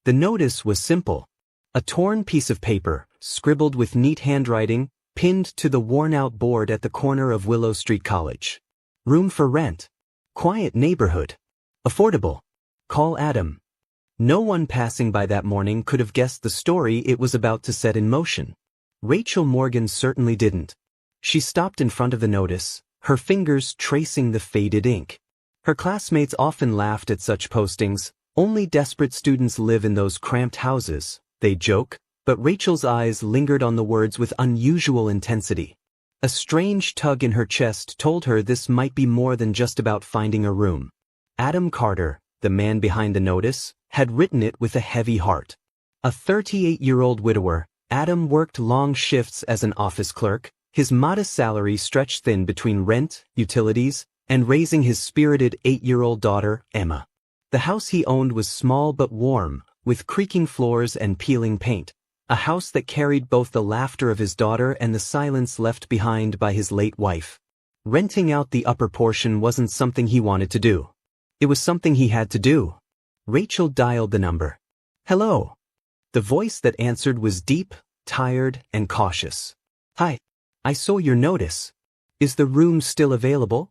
The notice was simple. A torn piece of paper, scribbled with neat handwriting, pinned to the worn-out board at the corner of Willow Street College. Room for rent. Quiet neighborhood. Affordable. Call Adam. No one passing by that morning could have guessed the story it was about to set in motion. Rachel Morgan certainly didn't. She stopped in front of the notice, her fingers tracing the faded ink. Her classmates often laughed at such postings. Only desperate students live in those cramped houses, they joke, but Rachel's eyes lingered on the words with unusual intensity. A strange tug in her chest told her this might be more than just about finding a room. Adam Carter, the man behind the notice, had written it with a heavy heart. A 38-year-old widower, Adam worked long shifts as an office clerk, his modest salary stretched thin between rent, utilities, and raising his spirited 8-year-old daughter, Emma. The house he owned was small but warm, with creaking floors and peeling paint. A house that carried both the laughter of his daughter and the silence left behind by his late wife. Renting out the upper portion wasn't something he wanted to do. It was something he had to do. Rachel dialed the number. Hello. The voice that answered was deep, tired, and cautious. Hi. I saw your notice. Is the room still available?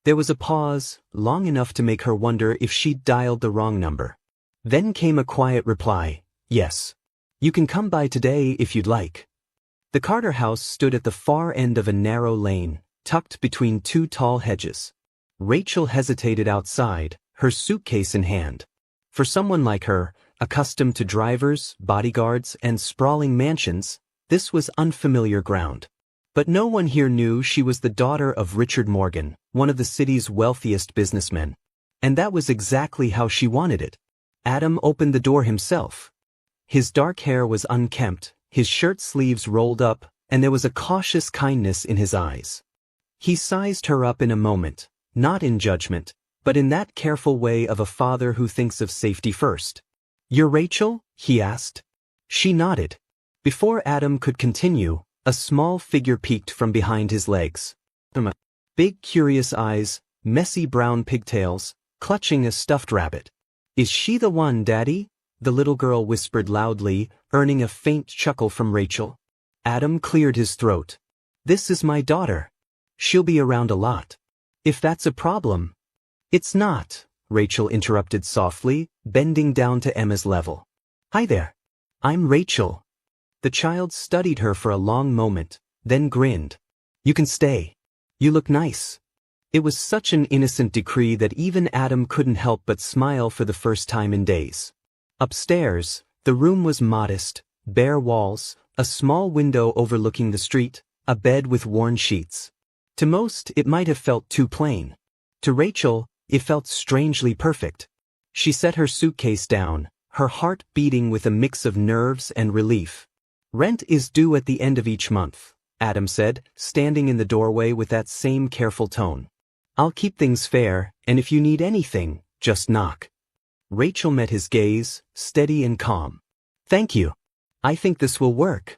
There was a pause, long enough to make her wonder if she'd dialed the wrong number. Then came a quiet reply, yes. You can come by today if you'd like. The Carter house stood at the far end of a narrow lane, tucked between two tall hedges. Rachel hesitated outside, her suitcase in hand. For someone like her, accustomed to drivers, bodyguards, and sprawling mansions, this was unfamiliar ground. But no one here knew she was the daughter of Richard Morgan, one of the city's wealthiest businessmen. And that was exactly how she wanted it. Adam opened the door himself. His dark hair was unkempt, his shirt sleeves rolled up, and there was a cautious kindness in his eyes. He sized her up in a moment, not in judgment, but in that careful way of a father who thinks of safety first. "You're Rachel?" he asked. She nodded. Before Adam could continue, a small figure peeked from behind his legs. Big curious eyes, messy brown pigtails, clutching a stuffed rabbit. "Is she the one, Daddy?" the little girl whispered loudly, earning a faint chuckle from Rachel. Adam cleared his throat. "This is my daughter. She'll be around a lot. If that's a problem." "It's not," Rachel interrupted softly, bending down to Emma's level. "Hi there. I'm Rachel." The child studied her for a long moment, then grinned. "You can stay. You look nice." It was such an innocent decree that even Adam couldn't help but smile for the first time in days. Upstairs, the room was modest, bare walls, a small window overlooking the street, a bed with worn sheets. To most, it might have felt too plain. To Rachel, it felt strangely perfect. She set her suitcase down, her heart beating with a mix of nerves and relief. "Rent is due at the end of each month," Adam said, standing in the doorway with that same careful tone. "I'll keep things fair, and if you need anything, just knock." Rachel met his gaze, steady and calm. "Thank you. I think this will work."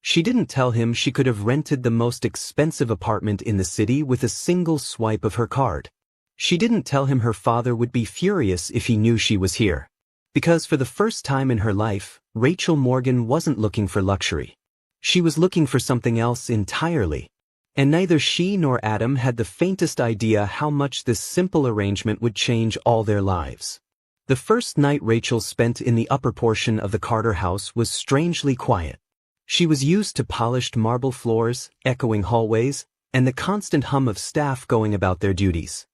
She didn't tell him she could have rented the most expensive apartment in the city with a single swipe of her card. She didn't tell him her father would be furious if he knew she was here. Because for the first time in her life, Rachel Morgan wasn't looking for luxury. She was looking for something else entirely. And neither she nor Adam had the faintest idea how much this simple arrangement would change all their lives. The first night Rachel spent in the upper portion of the Carter house was strangely quiet. She was used to polished marble floors, echoing hallways, and the constant hum of staff going about their duties.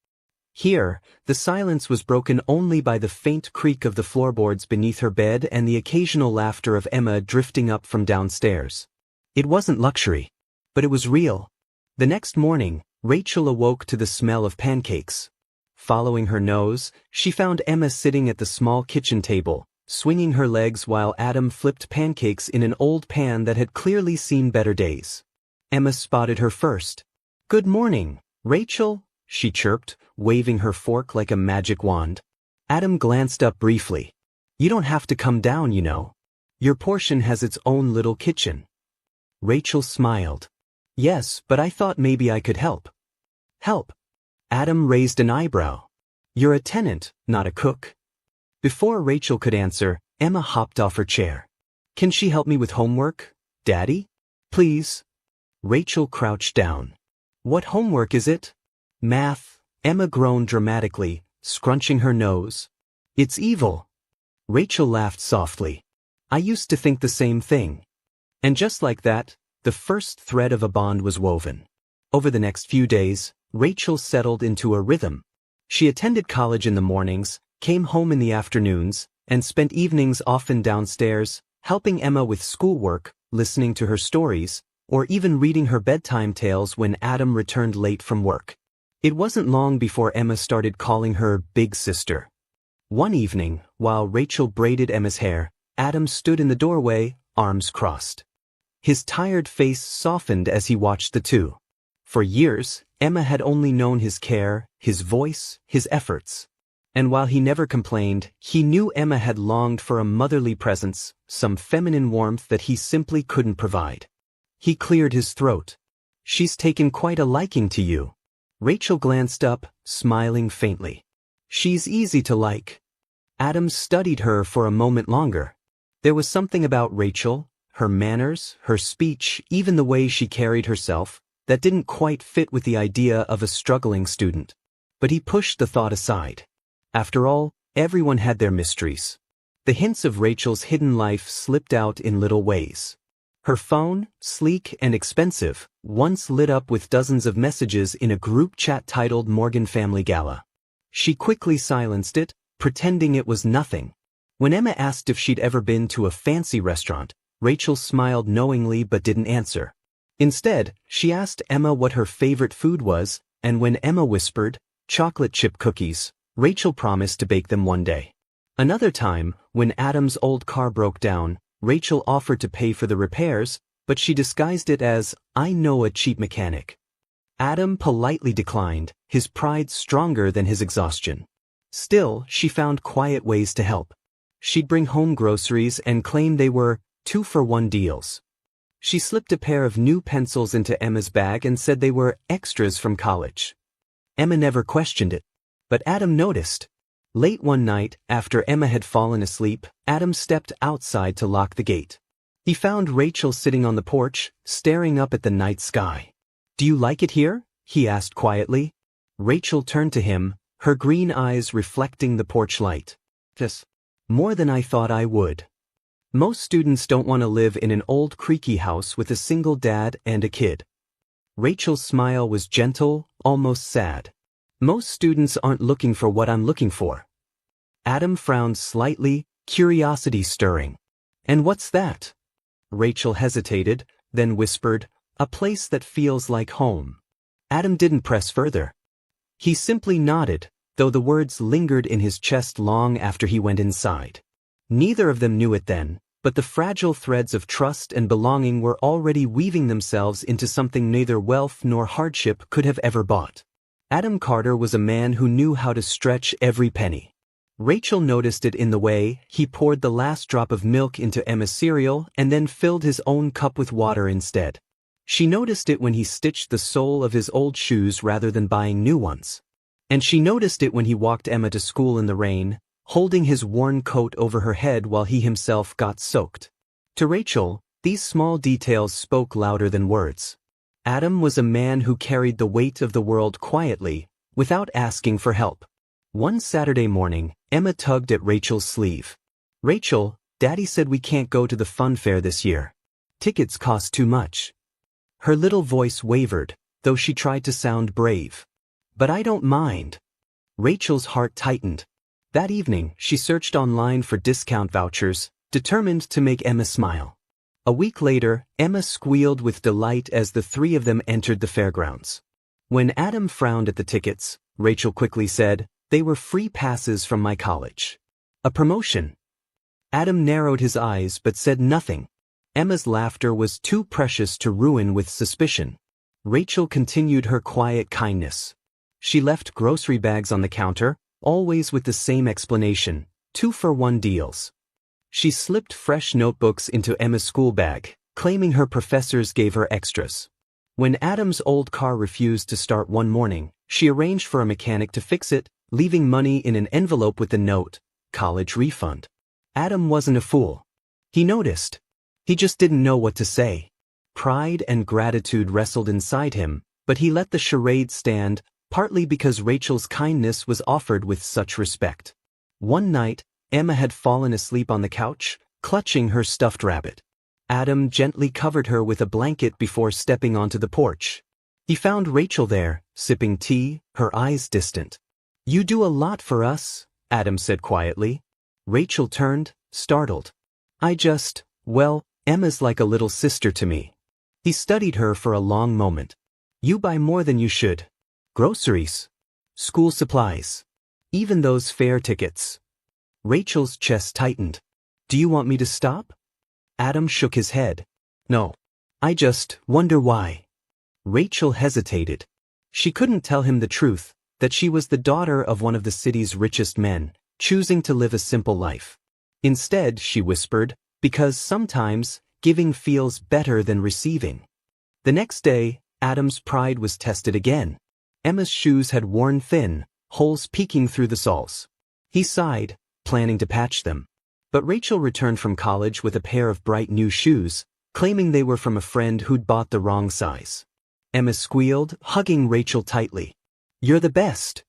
Here, the silence was broken only by the faint creak of the floorboards beneath her bed and the occasional laughter of Emma drifting up from downstairs. It wasn't luxury, but it was real. The next morning, Rachel awoke to the smell of pancakes. Following her nose, she found Emma sitting at the small kitchen table, swinging her legs while Adam flipped pancakes in an old pan that had clearly seen better days. Emma spotted her first. "Good morning, Rachel," she chirped, waving her fork like a magic wand. Adam glanced up briefly. "You don't have to come down, you know. Your portion has its own little kitchen." Rachel smiled. "Yes, but I thought maybe I could help." "Help?" Adam raised an eyebrow. "You're a tenant, not a cook." Before Rachel could answer, Emma hopped off her chair. Can she help me with homework, Daddy? Please. Rachel crouched down. What homework is it? Math. Emma groaned dramatically, scrunching her nose. It's evil. Rachel laughed softly. I used to think the same thing. And just like that, the first thread of a bond was woven. Over the next few days, Rachel settled into a rhythm. She attended college in the mornings, came home in the afternoons, and spent evenings often downstairs, helping Emma with schoolwork, listening to her stories, or even reading her bedtime tales when Adam returned late from work. It wasn't long before Emma started calling her Big Sister. One evening, while Rachel braided Emma's hair, Adam stood in the doorway, arms crossed. His tired face softened as he watched the two. For years, Emma had only known his care, his voice, his efforts. And while he never complained, he knew Emma had longed for a motherly presence, some feminine warmth that he simply couldn't provide. He cleared his throat. She's taken quite a liking to you. Rachel glanced up, smiling faintly. She's easy to like. Adam studied her for a moment longer. There was something about Rachel, her manners, her speech, even the way she carried herself, that didn't quite fit with the idea of a struggling student. But he pushed the thought aside. After all, everyone had their mysteries. The hints of Rachel's hidden life slipped out in little ways. Her phone, sleek and expensive, once lit up with dozens of messages in a group chat titled Morgan Family Gala. She quickly silenced it, pretending it was nothing. When Emma asked if she'd ever been to a fancy restaurant, Rachel smiled knowingly but didn't answer. Instead, she asked Emma what her favorite food was, and when Emma whispered, chocolate chip cookies, Rachel promised to bake them one day. Another time, when Adam's old car broke down, Rachel offered to pay for the repairs, but she disguised it as, I know a cheap mechanic. Adam politely declined, his pride stronger than his exhaustion. Still, she found quiet ways to help. She'd bring home groceries and claim they were 2-for-1 deals. She slipped a pair of new pencils into Emma's bag and said they were extras from college. Emma never questioned it, but Adam noticed. Late one night, after Emma had fallen asleep, Adam stepped outside to lock the gate. He found Rachel sitting on the porch, staring up at the night sky. Do you like it here? He asked quietly. Rachel turned to him, her green eyes reflecting the porch light. Yes. More than I thought I would. Most students don't want to live in an old creaky house with a single dad and a kid. Rachel's smile was gentle, almost sad. Most students aren't looking for what I'm looking for. Adam frowned slightly, curiosity stirring. And what's that? Rachel hesitated, then whispered, a place that feels like home. Adam didn't press further. He simply nodded, though the words lingered in his chest long after he went inside. Neither of them knew it then, but the fragile threads of trust and belonging were already weaving themselves into something neither wealth nor hardship could have ever bought. Adam Carter was a man who knew how to stretch every penny. Rachel noticed it in the way he poured the last drop of milk into Emma's cereal and then filled his own cup with water instead. She noticed it when he stitched the sole of his old shoes rather than buying new ones. And she noticed it when he walked Emma to school in the rain, holding his worn coat over her head while he himself got soaked. To Rachel, these small details spoke louder than words. Adam was a man who carried the weight of the world quietly, without asking for help. One Saturday morning, Emma tugged at Rachel's sleeve. Rachel, Daddy said we can't go to the fun fair this year. Tickets cost too much. Her little voice wavered, though she tried to sound brave. But I don't mind. Rachel's heart tightened. That evening, she searched online for discount vouchers, determined to make Emma smile. A week later, Emma squealed with delight as the three of them entered the fairgrounds. When Adam frowned at the tickets, Rachel quickly said, they were free passes from my college. A promotion. Adam narrowed his eyes but said nothing. Emma's laughter was too precious to ruin with suspicion. Rachel continued her quiet kindness. She left grocery bags on the counter, always with the same explanation, 2-for-1 deals. She slipped fresh notebooks into Emma's school bag, claiming her professors gave her extras. When Adam's old car refused to start one morning, she arranged for a mechanic to fix it, leaving money in an envelope with the note, college refund. Adam wasn't a fool. He noticed. He just didn't know what to say. Pride and gratitude wrestled inside him, but he let the charade stand, partly because Rachel's kindness was offered with such respect. One night, Emma had fallen asleep on the couch, clutching her stuffed rabbit. Adam gently covered her with a blanket before stepping onto the porch. He found Rachel there, sipping tea, her eyes distant. "You do a lot for us," Adam said quietly. Rachel turned, startled. Well, Emma's like a little sister to me." He studied her for a long moment. "You buy more than you should. Groceries. School supplies. Even those fare tickets." Rachel's chest tightened. "Do you want me to stop?" Adam shook his head. "No. I just wonder why." Rachel hesitated. She couldn't tell him the truth, that she was the daughter of one of the city's richest men, choosing to live a simple life. Instead, she whispered, because sometimes giving feels better than receiving. The next day, Adam's pride was tested again. Emma's shoes had worn thin, holes peeking through the soles. He sighed, planning to patch them. But Rachel returned from college with a pair of bright new shoes, claiming they were from a friend who'd bought the wrong size. Emma squealed, hugging Rachel tightly. "You're the best."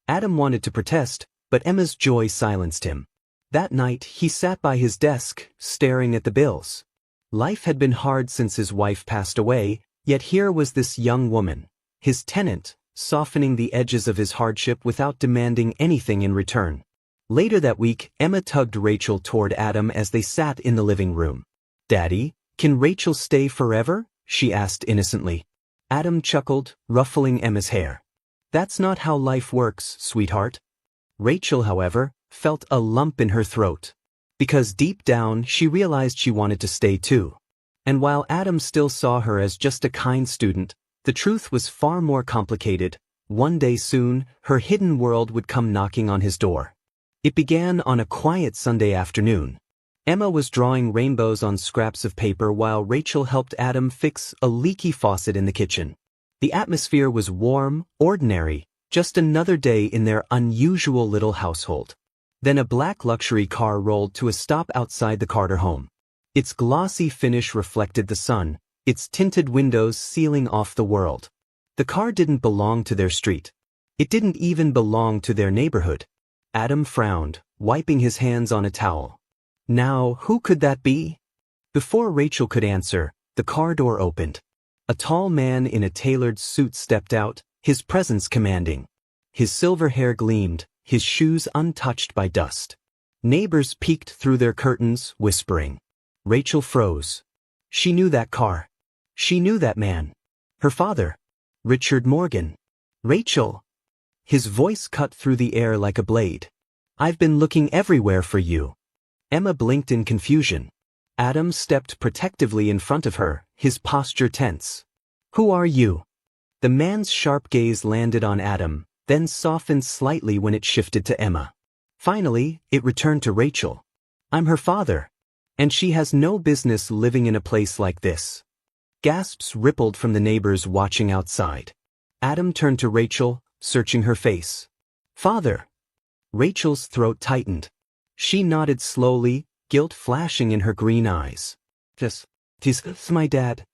Adam wanted to protest, but Emma's joy silenced him. That night, he sat by his desk, staring at the bills. Life had been hard since his wife passed away, yet here was this young woman, his tenant, softening the edges of his hardship without demanding anything in return. Later that week, Emma tugged Rachel toward Adam as they sat in the living room. "Daddy, can Rachel stay forever?" she asked innocently. Adam chuckled, ruffling Emma's hair. "That's not how life works, sweetheart." Rachel, however, felt a lump in her throat. Because deep down, she realized she wanted to stay too. And while Adam still saw her as just a kind student, the truth was far more complicated. One day soon, her hidden world would come knocking on his door. It began on a quiet Sunday afternoon. Emma was drawing rainbows on scraps of paper while Rachel helped Adam fix a leaky faucet in the kitchen. The atmosphere was warm, ordinary, just another day in their unusual little household. Then a black luxury car rolled to a stop outside the Carter home. Its glossy finish reflected the sun, its tinted windows sealing off the world. The car didn't belong to their street. It didn't even belong to their neighborhood. Adam frowned, wiping his hands on a towel. Now, who could that be? Before Rachel could answer, the car door opened. A tall man in a tailored suit stepped out, his presence commanding. His silver hair gleamed, his shoes untouched by dust. Neighbors peeked through their curtains, whispering. Rachel froze. She knew that car. She knew that man. Her father. Richard Morgan. "Rachel." His voice cut through the air like a blade. "I've been looking everywhere for you." Emma blinked in confusion. Adam stepped protectively in front of her, his posture tense. "Who are you?" The man's sharp gaze landed on Adam, then softened slightly when it shifted to Emma. Finally, it returned to Rachel. "I'm her father. And she has no business living in a place like this." Gasps rippled from the neighbors watching outside. Adam turned to Rachel, searching her face. "Father." Rachel's throat tightened. She nodded slowly, guilt flashing in her green eyes. "This my dad."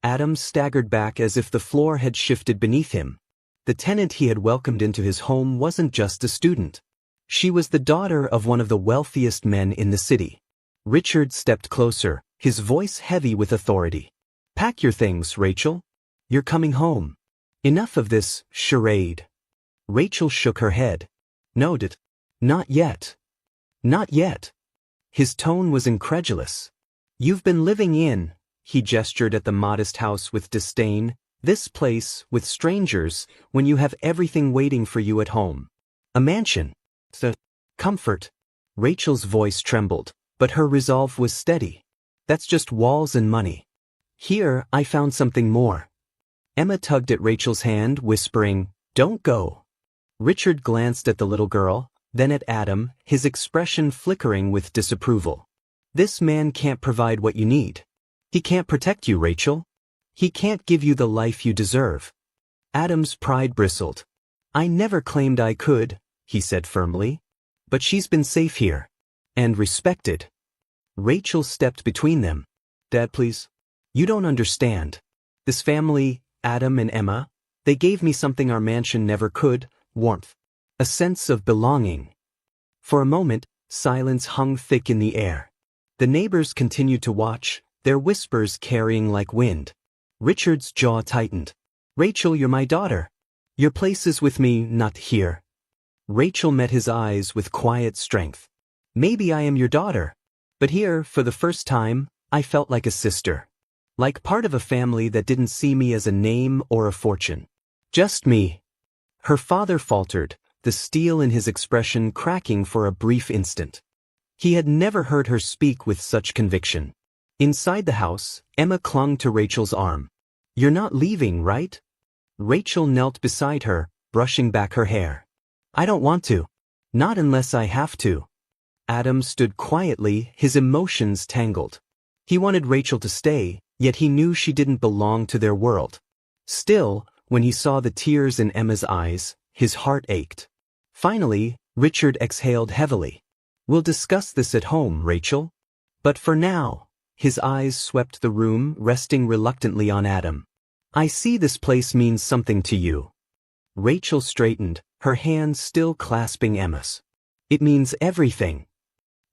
Adam staggered back as if the floor had shifted beneath him. The tenant he had welcomed into his home wasn't just a student. She was the daughter of one of the wealthiest men in the city. Richard stepped closer, his voice heavy with authority. "Pack your things, Rachel. You're coming home. Enough of this charade." Rachel shook her head. "No, not yet. Not yet." His tone was incredulous. "You've been living in," he gestured at the modest house with disdain, "this place, with strangers, when you have everything waiting for you at home. A mansion. The comfort." Rachel's voice trembled, but her resolve was steady. "That's just walls and money. Here, I found something more." Emma tugged at Rachel's hand, whispering, "Don't go." Richard glanced at the little girl, then at Adam, his expression flickering with disapproval. "This man can't provide what you need. He can't protect you, Rachel. He can't give you the life you deserve." Adam's pride bristled. "I never claimed I could," he said firmly. "But she's been safe here. and respected. Rachel stepped between them. Dad, please. You don't understand. This family, Adam and Emma, they gave me something our mansion never could, warmth. A sense of belonging. For a moment, silence hung thick in the air. The neighbors continued to watch, their whispers carrying like wind. Richard's jaw tightened. Rachel, you're my daughter. Your place is with me, not here. Rachel met his eyes with quiet strength. Maybe I am your daughter. But here, for the first time, I felt like a sister. Like part of a family that didn't see me as a name or a fortune. Just me. Her father faltered, the steel in his expression cracking for a brief instant. He had never heard her speak with such conviction. Inside the house, Emma clung to Rachel's arm. You're not leaving, right? Rachel knelt beside her, brushing back her hair. I don't want to. Not unless I have to. Adam stood quietly, his emotions tangled. He wanted Rachel to stay, yet he knew she didn't belong to their world. Still, when he saw the tears in Emma's eyes, his heart ached. Finally, Richard exhaled heavily. We'll discuss this at home, Rachel. But for now, his eyes swept the room, resting reluctantly on Adam. I see this place means something to you. Rachel straightened, her hands still clasping Emma's. It means everything.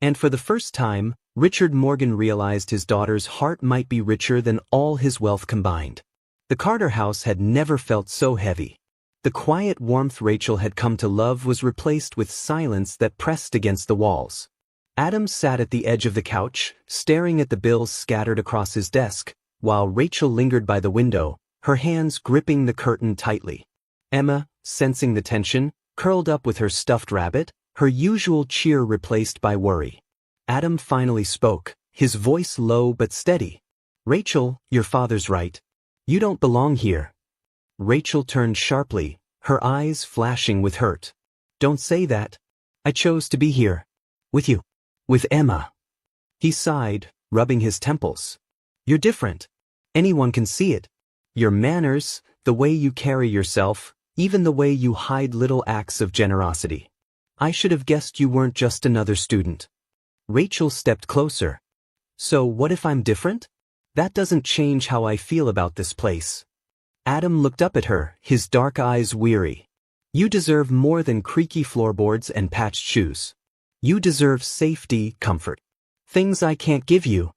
And for the first time, Richard Morgan realized his daughter's heart might be richer than all his wealth combined. The Carter house had never felt so heavy. The quiet warmth Rachel had come to love was replaced with silence that pressed against the walls. Adam sat at the edge of the couch, staring at the bills scattered across his desk, while Rachel lingered by the window, her hands gripping the curtain tightly. Emma, sensing the tension, curled up with her stuffed rabbit, her usual cheer replaced by worry. Adam finally spoke, his voice low but steady. Rachel, your father's right. You don't belong here. Rachel turned sharply, her eyes flashing with hurt. Don't say that. I chose to be here. With you. With Emma. He sighed, rubbing his temples. You're different. Anyone can see it. Your manners, the way you carry yourself, even the way you hide little acts of generosity. I should have guessed you weren't just another student. Rachel stepped closer. So what if I'm different? That doesn't change how I feel about this place. Adam looked up at her, his dark eyes weary. You deserve more than creaky floorboards and patched shoes. You deserve safety, comfort. Things I can't give you.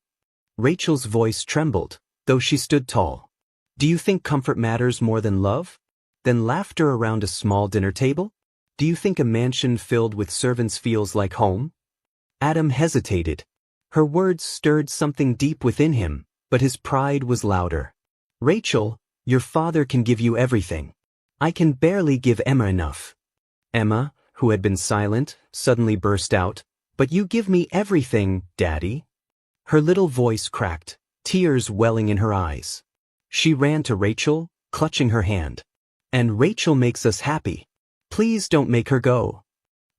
Rachel's voice trembled, though she stood tall. Do you think comfort matters more than love? Than laughter around a small dinner table? Do you think a mansion filled with servants feels like home? Adam hesitated. Her words stirred something deep within him, but his pride was louder. Rachel, your father can give you everything. I can barely give Emma enough. Emma, who had been silent, suddenly burst out, But you give me everything, Daddy. Her little voice cracked, tears welling in her eyes. She ran to Rachel, clutching her hand. And Rachel makes us happy. Please don't make her go.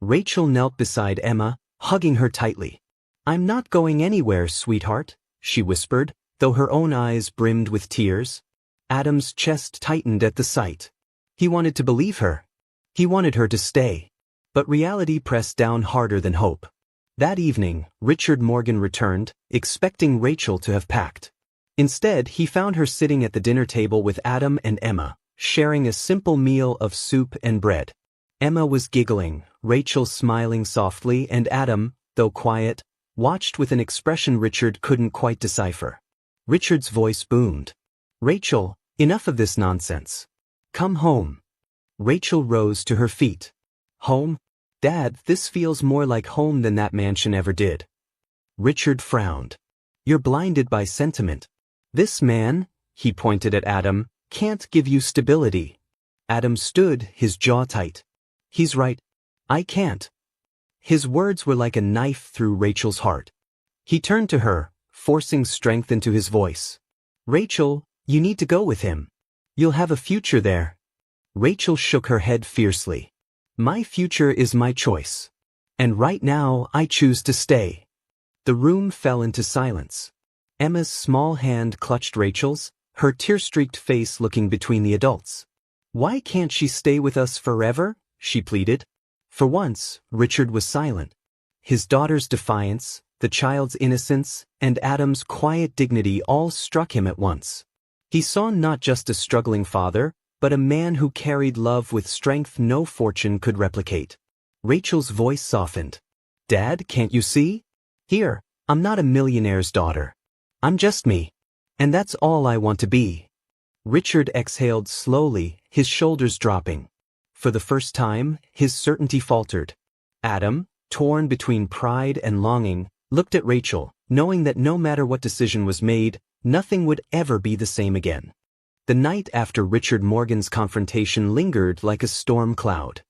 Rachel knelt beside Emma, hugging her tightly. I'm not going anywhere, sweetheart, she whispered, though her own eyes brimmed with tears. Adam's chest tightened at the sight. He wanted to believe her. He wanted her to stay. But reality pressed down harder than hope. That evening, Richard Morgan returned, expecting Rachel to have packed. Instead, he found her sitting at the dinner table with Adam and Emma, sharing a simple meal of soup and bread. Emma was giggling, Rachel smiling softly, and Adam, though quiet, watched with an expression Richard couldn't quite decipher. Richard's voice boomed. Rachel, enough of this nonsense. Come home. Rachel rose to her feet. Home? Dad, this feels more like home than that mansion ever did. Richard frowned. You're blinded by sentiment. This man, he pointed at Adam, can't give you stability. Adam stood, his jaw tight. He's right. I can't. His words were like a knife through Rachel's heart. He turned to her, forcing strength into his voice. Rachel, you need to go with him. You'll have a future there. Rachel shook her head fiercely. My future is my choice. And right now, I choose to stay. The room fell into silence. Emma's small hand clutched Rachel's, her tear-streaked face looking between the adults. Why can't she stay with us forever? She pleaded. For once, Richard was silent. His daughter's defiance, the child's innocence, and Adam's quiet dignity all struck him at once. He saw not just a struggling father, but a man who carried love with strength no fortune could replicate. Rachel's voice softened. "Dad, can't you see? Here, I'm not a millionaire's daughter. I'm just me. And that's all I want to be." Richard exhaled slowly, his shoulders dropping. For the first time, his certainty faltered. Adam, torn between pride and longing, looked at Rachel, knowing that no matter what decision was made, nothing would ever be the same again. The night after Richard Morgan's confrontation lingered like a storm cloud.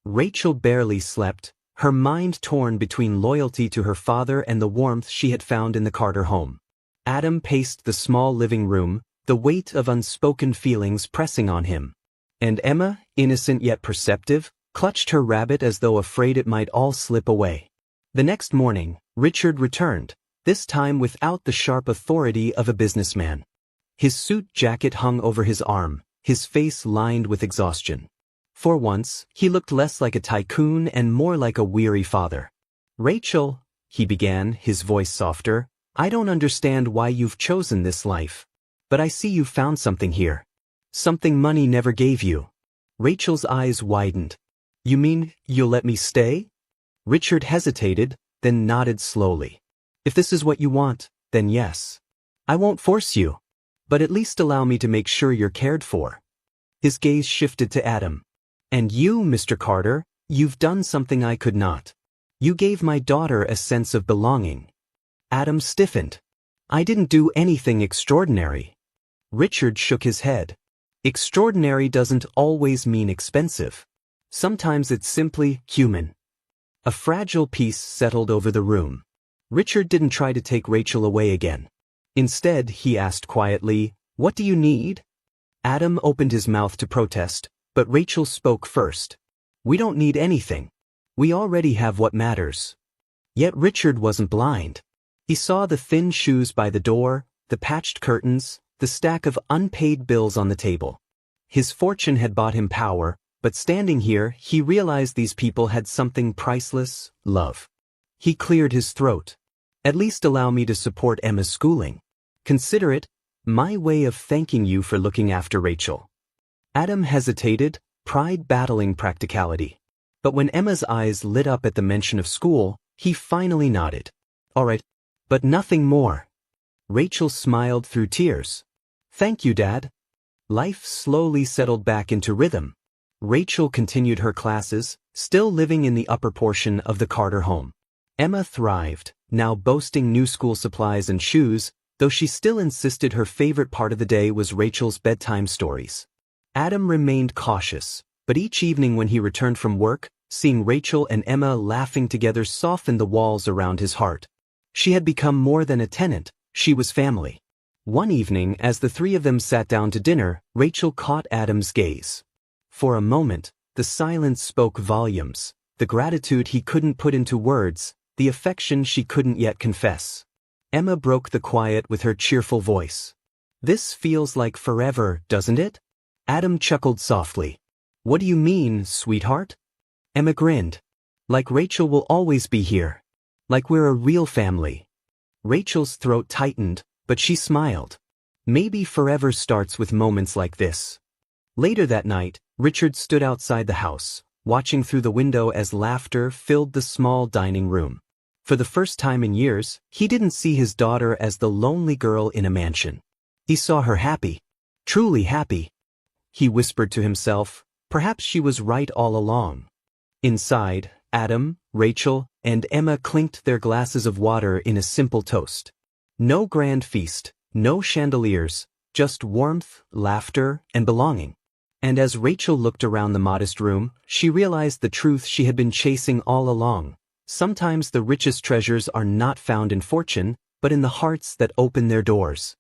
Rachel barely slept, her mind torn between loyalty to her father and the warmth she had found in the Carter home. Adam paced the small living room, the weight of unspoken feelings pressing on him. And Emma, innocent yet perceptive, clutched her rabbit as though afraid it might all slip away. The next morning, Richard returned, this time without the sharp authority of a businessman. His suit jacket hung over his arm, his face lined with exhaustion. For once, he looked less like a tycoon and more like a weary father. "Rachel," he began, his voice softer, "I don't understand why you've chosen this life. But I see you've found something here. Something money never gave you." Rachel's eyes widened. "You mean, you'll let me stay?" Richard hesitated, then nodded slowly. "If this is what you want, then yes. I won't force you. But at least allow me to make sure you're cared for." His gaze shifted to Adam. "And you, Mr. Carter, you've done something I could not. You gave my daughter a sense of belonging." Adam stiffened. "I didn't do anything extraordinary." Richard shook his head. "Extraordinary doesn't always mean expensive. Sometimes it's simply human." A fragile peace settled over the room. Richard didn't try to take Rachel away again. Instead, he asked quietly, "What do you need?" Adam opened his mouth to protest, but Rachel spoke first. "We don't need anything. We already have what matters." Yet Richard wasn't blind. He saw the thin shoes by the door, the patched curtains, the stack of unpaid bills on the table. His fortune had bought him power, but standing here, he realized these people had something priceless: love. He cleared his throat. "At least allow me to support Emma's schooling. Consider it my way of thanking you for looking after Rachel." Adam hesitated, pride battling practicality. But when Emma's eyes lit up at the mention of school, he finally nodded. "All right, but nothing more." Rachel smiled through tears. "Thank you, Dad." Life slowly settled back into rhythm. Rachel continued her classes, still living in the upper portion of the Carter home. Emma thrived, now boasting new school supplies and shoes, though she still insisted her favorite part of the day was Rachel's bedtime stories. Adam remained cautious, but each evening when he returned from work, seeing Rachel and Emma laughing together softened the walls around his heart. She had become more than a tenant, she was family. One evening, as the three of them sat down to dinner, Rachel caught Adam's gaze. For a moment, the silence spoke volumes, the gratitude he couldn't put into words, the affection she couldn't yet confess. Emma broke the quiet with her cheerful voice. "This feels like forever, doesn't it?" Adam chuckled softly. "What do you mean, sweetheart?" Emma grinned. "Like Rachel will always be here. Like we're a real family." Rachel's throat tightened, but she smiled. Maybe forever starts with moments like this. Later that night, Richard stood outside the house, watching through the window as laughter filled the small dining room. For the first time in years, he didn't see his daughter as the lonely girl in a mansion. He saw her happy. Truly happy. He whispered to himself, perhaps she was right all along. Inside, Adam, Rachel, and Emma clinked their glasses of water in a simple toast. No grand feast, no chandeliers, just warmth, laughter, and belonging. And as Rachel looked around the modest room, she realized the truth she had been chasing all along. Sometimes the richest treasures are not found in fortune, but in the hearts that open their doors.